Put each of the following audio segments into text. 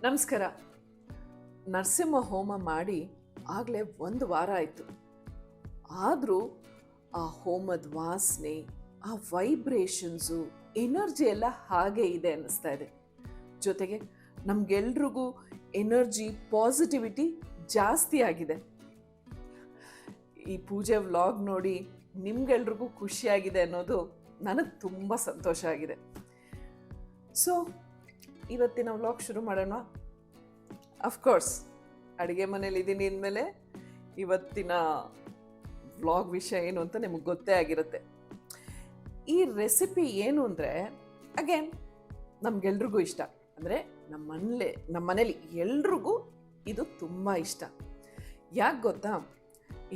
ನಮಸ್ಕಾರ. ನರಸಿಂಹ ಹೋಮ ಮಾಡಿ ಆಗಲೇ 1 ವಾರ ಆಯಿತು. ಆದರೂ ಆ ಹೋಮದ ವಾಸನೆ, ಆ ವೈಬ್ರೇಷನ್ಸು, ಎನರ್ಜಿ ಎಲ್ಲ ಹಾಗೇ ಇದೆ ಅನ್ನಿಸ್ತಾ ಇದೆ. ಜೊತೆಗೆ ನಮಗೆಲ್ರಿಗೂ ಎನರ್ಜಿ, ಪಾಸಿಟಿವಿಟಿ ಜಾಸ್ತಿ ಆಗಿದೆ. ಈ ಪೂಜೆ ವ್ಲಾಗ್ ನೋಡಿ ನಿಮ್ಗೆಲ್ರಿಗೂ ಖುಷಿಯಾಗಿದೆ ಅನ್ನೋದು ನನಗೆ ತುಂಬ ಸಂತೋಷ ಆಗಿದೆ. ಸೊ ಇವತ್ತಿನ ವ್ಲಾಗ್ ಶುರು ಮಾಡೋಣ. ಅಫ್ಕೋರ್ಸ್ ಅಡುಗೆ ಮನೇಲಿ ಇದ್ದೀನಿ ಅಂದಮೇಲೆ ಇವತ್ತಿನ ವ್ಲಾಗ್ ವಿಷಯ ಏನು ಅಂತ ನಿಮಗೆ ಗೊತ್ತೇ ಆಗಿರುತ್ತೆ. ಈ ರೆಸಿಪಿ ಏನು ಅಂದರೆ, ಅಗೇನ್ ನಮಗೆಲ್ರಿಗೂ ಇಷ್ಟ. ಅಂದರೆ ನಮ್ಮ ಮನೇಲಿ ಎಲ್ರಿಗೂ ಇದು ತುಂಬ ಇಷ್ಟ. ಯಾಕೆ ಗೊತ್ತಾ?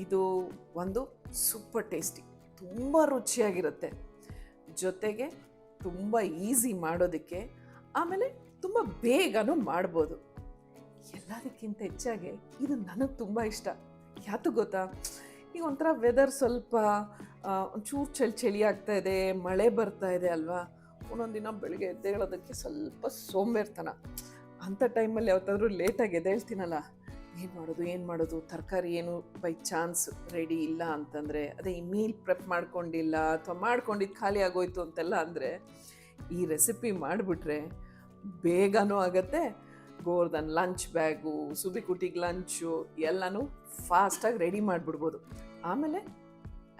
ಇದು ಒಂದು ಸೂಪರ್ ಟೇಸ್ಟಿ, ತುಂಬ ರುಚಿಯಾಗಿರುತ್ತೆ. ಜೊತೆಗೆ ತುಂಬ ಈಸಿ ಮಾಡೋದಕ್ಕೆ, ಆಮೇಲೆ ತುಂಬ ಬೇಗನೂ ಮಾಡ್ಬೋದು. ಎಲ್ಲದಕ್ಕಿಂತ ಹೆಚ್ಚಾಗಿ ಇದು ನನಗೆ ತುಂಬ ಇಷ್ಟ. ಯಾತು ಗೊತ್ತಾ? ಈಗ ಒಂಥರ ವೆದರ್ ಸ್ವಲ್ಪ ಒಂಚೂರು ಚಳಿ ಆಗ್ತಾ ಇದೆ, ಮಳೆ ಬರ್ತಾ ಇದೆ ಅಲ್ವಾ? ಒಂದೊಂದು ದಿನ ಬೆಳಗ್ಗೆ ಎದ್ದೇಳೋದಕ್ಕೆ ಸ್ವಲ್ಪ ಸೋಂಬೇರ್ತನ. ಅಂಥ ಟೈಮಲ್ಲಿ ಯಾವತ್ತಾದ್ರೂ ಲೇಟಾಗಿ ಎದ್ದೇಳ್ತೀನಲ್ಲ, ಏನು ಮಾಡೋದು, ತರಕಾರಿ ಏನು ಬೈ ಚಾನ್ಸ್ ರೆಡಿ ಇಲ್ಲ ಅಂತಂದರೆ, ಅದೇ ಈ ಮೀಲ್ ಪ್ರೆಪ್ ಮಾಡ್ಕೊಂಡಿಲ್ಲ ಅಥವಾ ಮಾಡ್ಕೊಂಡಿದ್ದು ಖಾಲಿ ಆಗೋಯ್ತು ಅಂತೆಲ್ಲ ಅಂದರೆ, ಈ ರೆಸಿಪಿ ಮಾಡಿಬಿಟ್ರೆ ಬೇಗನೂ ಆಗುತ್ತೆ. ಗೋರ್ದನ್ ಲಂಚ್ ಬ್ಯಾಗು, ಸುಬಿಕುಟಿಗೆ ಲಂಚು ಎಲ್ಲನೂ ಫಾಸ್ಟಾಗಿ ರೆಡಿ ಮಾಡಿಬಿಡ್ಬೋದು. ಆಮೇಲೆ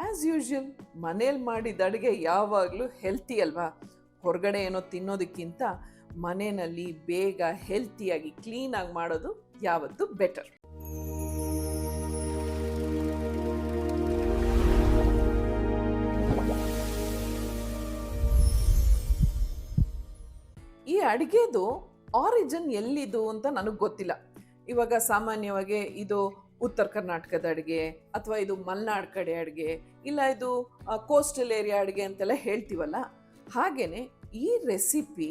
ಆ್ಯಸ್ ಯೂಶ್ವಲ್ ಮನೇಲಿ ಮಾಡಿದ ಅಡುಗೆ ಯಾವಾಗಲೂ ಹೆಲ್ತಿ ಅಲ್ವಾ? ಹೊರಗಡೆ ಏನೋ ತಿನ್ನೋದಕ್ಕಿಂತ ಮನೆಯಲ್ಲಿ ಬೇಗ ಹೆಲ್ತಿಯಾಗಿ ಕ್ಲೀನಾಗಿ ಮಾಡೋದು ಯಾವತ್ತೂ ಬೆಟರ್. ಈ ಅಡುಗೆದು ಆರಿಜಿನ್ ಎಲ್ಲಿದು ಅಂತ ನನಗೆ ಗೊತ್ತಿಲ್ಲ. ಇವಾಗ ಸಾಮಾನ್ಯವಾಗಿ ಇದು ಉತ್ತರ ಕರ್ನಾಟಕದ ಅಡುಗೆ, ಅಥವಾ ಇದು ಮಲೆನಾಡು ಕಡೆ ಅಡುಗೆ, ಇಲ್ಲ ಇದು ಕೋಸ್ಟಲ್ ಏರಿಯಾ ಅಡುಗೆ ಅಂತೆಲ್ಲ ಹೇಳ್ತೀವಲ್ಲ. ಹಾಗೆಯೇ ಈ ರೆಸಿಪಿ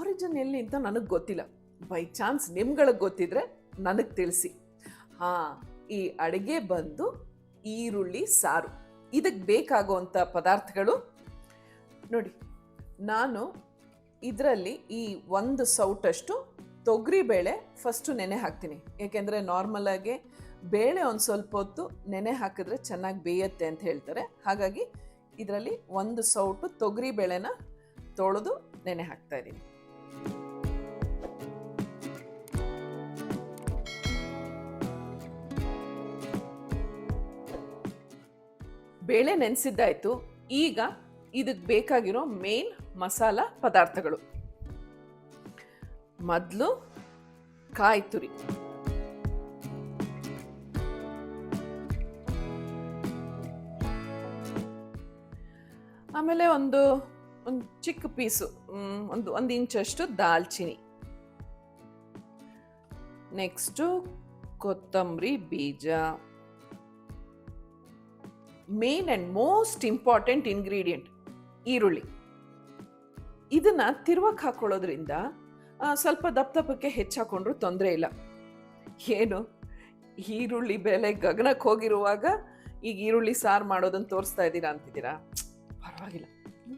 ಆರಿಜಿನ್ ಎಲ್ಲಿ ಅಂತ ನನಗೆ ಗೊತ್ತಿಲ್ಲ. ಬೈ ಚಾನ್ಸ್ ನಿಮ್ಗಳಿಗೆ ಗೊತ್ತಿದ್ರೆ ನನಗೆ ತಿಳಿಸಿ. ಈ ಅಡುಗೆ ಬಂದು ಈರುಳ್ಳಿ ಸಾರು. ಇದಕ್ಕೆ ಬೇಕಾಗುವಂಥ ಪದಾರ್ಥಗಳು ನೋಡಿ. ನಾನು ಇದರಲ್ಲಿ ಈ 1 ಸೌಟಷ್ಟು ತೊಗರಿಬೇಳೆ ಫಸ್ಟು ನೆನೆ ಹಾಕ್ತೀನಿ. ಏಕೆಂದರೆ ನಾರ್ಮಲಾಗಿ ಬೇಳೆ ಒಂದು ಸ್ವಲ್ಪ ಹೊತ್ತು ನೆನೆ ಹಾಕಿದ್ರೆ ಚೆನ್ನಾಗಿ ಬೇಯುತ್ತೆ ಅಂತ ಹೇಳ್ತಾರೆ. ಹಾಗಾಗಿ ಇದರಲ್ಲಿ 1 ಸೌಟು ತೊಗರಿಬೇಳೆನ ತೊಳೆದು ನೆನೆ ಹಾಕ್ತಾ ಇದ್ದೀನಿ. ಬೇಳೆ ನೆನೆಸಿದ್ದಾಯಿತು. ಈಗ ಇದಕ್ಕೆ ಬೇಕಾಗಿರೋ ಮೇನ್ ಮಸಾಲ ಪದಾರ್ಥಗಳು. ಮೊದಲು ಕಾಯಿ ತುರಿ, ಆಮೇಲೆ ಒಂದು ಚಿಕ್ಕ ಪೀಸು, ಒಂದು ಇಂಚಷ್ಟು ದಾಲ್ಚಿನಿ, ನೆಕ್ಸ್ಟು ಕೊತ್ತಂಬರಿ ಬೀಜ. Main and most important ingredient ಈರುಳ್ಳಿ. ಇದನ್ನು ತಿರುವಕ್ಕೆ ಹಾಕೊಳ್ಳೋದ್ರಿಂದ ಸ್ವಲ್ಪ ದಪ್ಪಕ್ಕೆ ಹೆಚ್ಚಾಕೊಂಡ್ರೂ ತೊಂದರೆ ಇಲ್ಲ. ಏನು, ಈರುಳ್ಳಿ ಬೆಲೆ ಗಗನಕ್ಕೆ ಹೋಗಿರುವಾಗ ಈಗ ಈರುಳ್ಳಿ ಸಾರು ಮಾಡೋದನ್ನು ತೋರಿಸ್ತಾ ಇದ್ದೀರಾ ಅಂತಿದ್ದೀರಾ? ಪರವಾಗಿಲ್ಲ,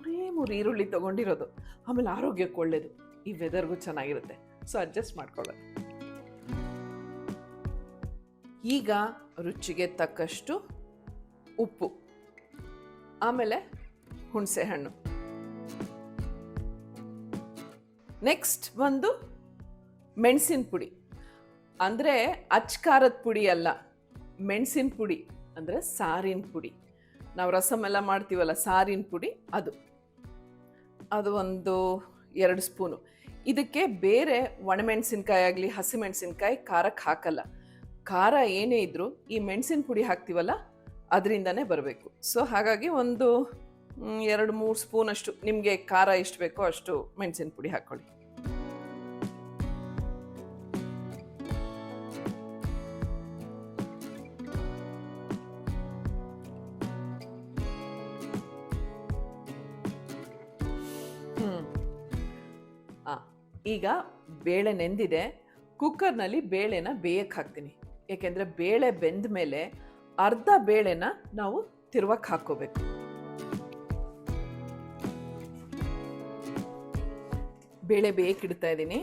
3 ಈರುಳ್ಳಿ ತೊಗೊಂಡಿರೋದು. ಆಮೇಲೆ ಆರೋಗ್ಯಕ್ಕೆ ಒಳ್ಳೆಯದು, ಈ ವೆದರ್ಗೂ ಚೆನ್ನಾಗಿರುತ್ತೆ. ಸೊ ಅಡ್ಜಸ್ಟ್ ಮಾಡ್ಕೊಳ್ಳೋದು. ಈಗ ರುಚಿಗೆ ತಕ್ಕಷ್ಟು ಉಪ್ಪು, ಆಮೇಲೆ ಹುಣಸೆ ಹಣ್ಣು. ನೆಕ್ಸ್ಟ್ ಒಂದು ಮೆಣಸಿನ ಪುಡಿ. ಅಂದರೆ ಅಚ್ಕಾರದ ಪುಡಿ ಅಲ್ಲ, ಮೆಣಸಿನ ಪುಡಿ ಅಂದರೆ ಸಾರಿನ ಪುಡಿ. ನಾವು ರಸಮ್ ಎಲ್ಲ ಮಾಡ್ತೀವಲ್ಲ, ಸಾರಿನ ಪುಡಿ ಅದು ಒಂದು 2 ಸ್ಪೂನು. ಇದಕ್ಕೆ ಬೇರೆ ಒಣಮೆಣಸಿನ್ಕಾಯಿ ಆಗಲಿ ಹಸಿಮೆಣಸಿನ್ಕಾಯಿ ಖಾರಕ್ಕೆ ಹಾಕಲ್ಲ. ಖಾರ ಏನೇ ಇದ್ದರೂ ಈ ಮೆಣಸಿನ ಪುಡಿ ಹಾಕ್ತೀವಲ್ಲ ಅದರಿಂದನೇ ಬರಬೇಕು. ಸೊ ಹಾಗಾಗಿ ಒಂದು 2-3 ಸ್ಪೂನಷ್ಟು, ನಿಮಗೆ ಖಾರ ಎಷ್ಟು ಬೇಕೋ ಅಷ್ಟು ಮೆಣಸಿನ ಪುಡಿ ಹಾಕ್ಕೊಳ್ಳಿ. ಈಗ ಬೇಳೆ ನೆಂದಿದೆ. ಕುಕ್ಕರ್ನಲ್ಲಿ ಬೇಳೆನ ಬೇಯಕ್ಕೆ ಹಾಕ್ತೀನಿ. ಏಕೆಂದರೆ ಬೇಳೆ ಬೆಂದ ಮೇಲೆ ಅರ್ಧ ಬೇಳೆನ ನಾವು ತಿರುವಕ್ಕೆ ಹಾಕ್ಕೋಬೇಕು. ಬೇಳೆ ಬೇಕಿಡ್ತಾ ಇದ್ದೀನಿ.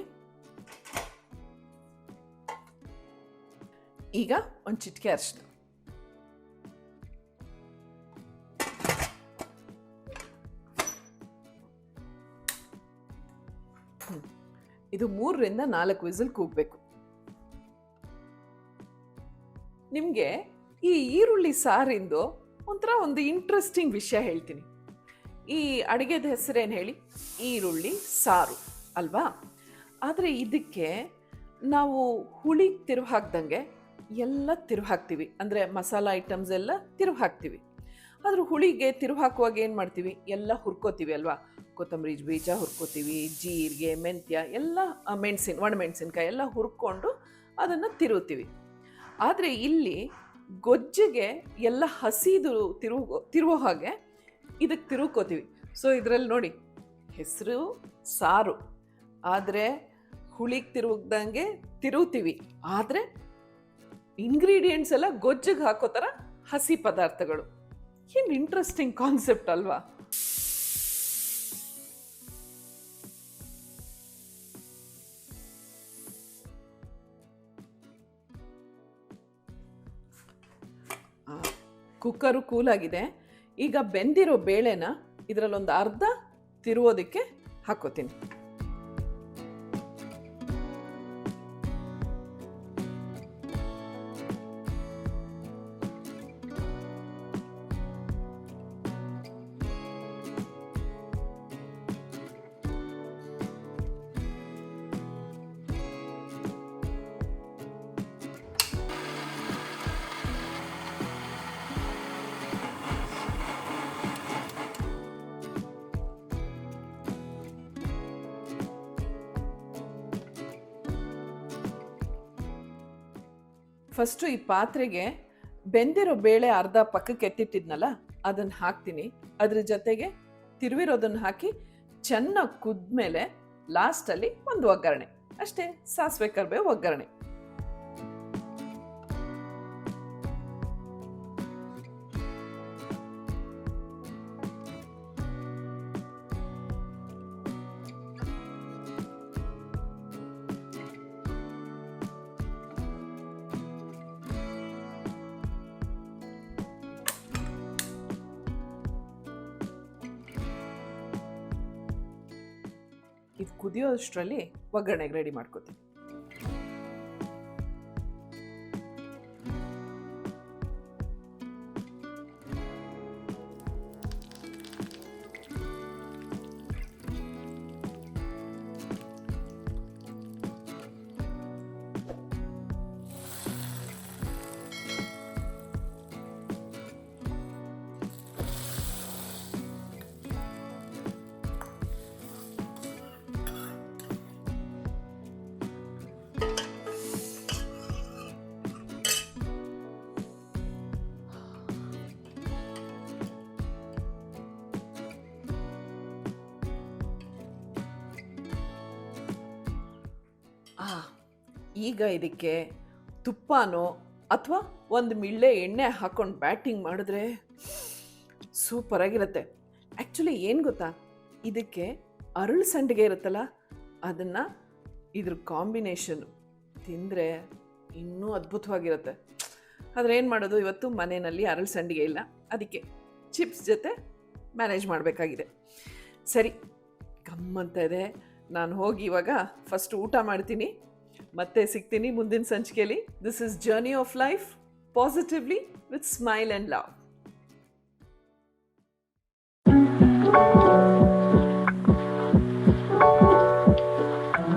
ಈಗ ಒಂದು ಚಿಟಿಕೆ ಅರಿಶಿನ, ಇದು 3ರಿಂದ 4 ವಿಸಿಲ್ ಕೂಗಬೇಕು. ನಿಮಗೆ ಈ ಈರುಳ್ಳಿ ಸಾರಿಂದು ಒಂಥರ ಒಂದು ಇಂಟ್ರೆಸ್ಟಿಂಗ್ ವಿಷಯ ಹೇಳ್ತೀನಿ. ಈ ಅಡುಗೆದ ಹೆಸರೇನು ಹೇಳಿ? ಈರುಳ್ಳಿ ಸಾರು ಅಲ್ವಾ? ಆದರೆ ಇದಕ್ಕೆ ನಾವು ಹುಳಿಗೆ ತಿರುವು ಹಾಕ್ದಂಗೆ ಎಲ್ಲ ತಿರುವು ಹಾಕ್ತೀವಿ, ಅಂದರೆ ಮಸಾಲ ಐಟಮ್ಸ್ ಎಲ್ಲ ತಿರುವು ಹಾಕ್ತೀವಿ. ಆದರೂ ಹುಳಿಗೆ ತಿರುವು ಹಾಕುವಾಗ ಏನು ಮಾಡ್ತೀವಿ? ಎಲ್ಲ ಹುರ್ಕೋತೀವಿ ಅಲ್ವಾ? ಕೊತ್ತಂಬರಿ ಬೀಜ ಹುರ್ಕೋತೀವಿ, ಜೀರಿಗೆ, ಮೆಂತ್ಯ ಎಲ್ಲ, ಒಣಮೆಣಸಿನ್ಕಾಯಿ ಎಲ್ಲ ಹುರ್ಕೊಂಡು ಅದನ್ನು ತಿರುವುತ್ತೀವಿ. ಆದರೆ ಇಲ್ಲಿ ಗೊಜ್ಜಿಗೆ ಎಲ್ಲ ಹಸಿದು ತಿರುವೋ ಹಾಗೆ ಇದಕ್ಕೆ ತಿರುವ್ಕೋತೀವಿ. ಸೊ ಇದರಲ್ಲಿ ನೋಡಿ, ಹೆಸರು ಸಾರು, ಆದರೆ ಹುಳಿಗೆ ತಿರುಗ್ದಂಗೆ ತಿರುವ್ತೀವಿ. ಆದರೆ ಇಂಗ್ರೀಡಿಯೆಂಟ್ಸ್ ಎಲ್ಲ ಗೊಜ್ಜಿಗೆ ಹಾಕೋ ಥರ ಹಸಿ ಪದಾರ್ಥಗಳು. ಏನು ಇಂಟ್ರೆಸ್ಟಿಂಗ್ ಕಾನ್ಸೆಪ್ಟ್ ಅಲ್ವಾ? ಕುಕ್ಕರು ಕೂಲಾಗಿದೆ. ಈಗ ಬೆಂದಿರೋ ಬೇಳೆನ ಇದರಲ್ಲೊಂದು ಅರ್ಧ ತಿರುವೋದಕ್ಕೆ ಹಾಕೋತೀನಿ. ಫಸ್ಟು ಈ ಪಾತ್ರೆಗೆ ಬೆಂದಿರೋ ಬೇಳೆ ಅರ್ಧ ಪಕ್ಕಕ್ಕೆ ಎತ್ತಿಟ್ಟಿದ್ನಲ್ಲ ಅದನ್ನು ಹಾಕ್ತೀನಿ. ಅದ್ರ ಜೊತೆಗೆ ತಿರುವಿರೋದನ್ನು ಹಾಕಿ ಚೆನ್ನಾಗಿ ಕುದ್ಮೇಲೆ ಲಾಸ್ಟಲ್ಲಿ ಒಂದು ಒಗ್ಗರಣೆ ಅಷ್ಟೇ, ಸಾಸಿವೆ ಕರಿಬೇವು ಒಗ್ಗರಣೆ. ಇದು ಕುದಿಯೋಷ್ಟರಲ್ಲಿ ಒಗ್ಗರಣೆಗೆ ರೆಡಿ ಮಾಡ್ಕೋತೀನಿ. ಈಗ ಇದಕ್ಕೆ ತುಪ್ಪನೋ ಅಥವಾ ಒಂದು ಮಿಳ್ಳೆ ಎಣ್ಣೆ ಹಾಕ್ಕೊಂಡು ಬ್ಯಾಟಿಂಗ್ ಮಾಡಿದ್ರೆ ಸೂಪರಾಗಿರುತ್ತೆ. ಆ್ಯಕ್ಚುಲಿ ಏನು ಗೊತ್ತಾ, ಇದಕ್ಕೆ ಅರಳು ಸಂಡಿಗೆ ಇರುತ್ತಲ್ಲ, ಅದನ್ನು ಇದ್ರ ಕಾಂಬಿನೇಷನ್ನು ತಿಂದರೆ ಇನ್ನೂ ಅದ್ಭುತವಾಗಿರುತ್ತೆ. ಆದರೆ ಏನು ಮಾಡೋದು, ಇವತ್ತು ಮನೆಯಲ್ಲಿ ಅರಳು ಸಂಡಿಗೆ ಇಲ್ಲ, ಅದಕ್ಕೆ ಚಿಪ್ಸ್ ಜೊತೆ ಮ್ಯಾನೇಜ್ ಮಾಡಬೇಕಾಗಿದೆ. ಸರಿ, ಗಮ್ಮಂತ ಇದೆ. ನಾನು ಹೋಗಿ ಇವಾಗ ಫಸ್ಟ್ ಊಟ ಮಾಡ್ತೀನಿ, ಮತ್ತೆ ಸಿಗ್ತೀನಿ ಮುಂದಿನ ಸಂಚಿಕೆಯಲ್ಲಿ. This is journey of life positively with smile and love.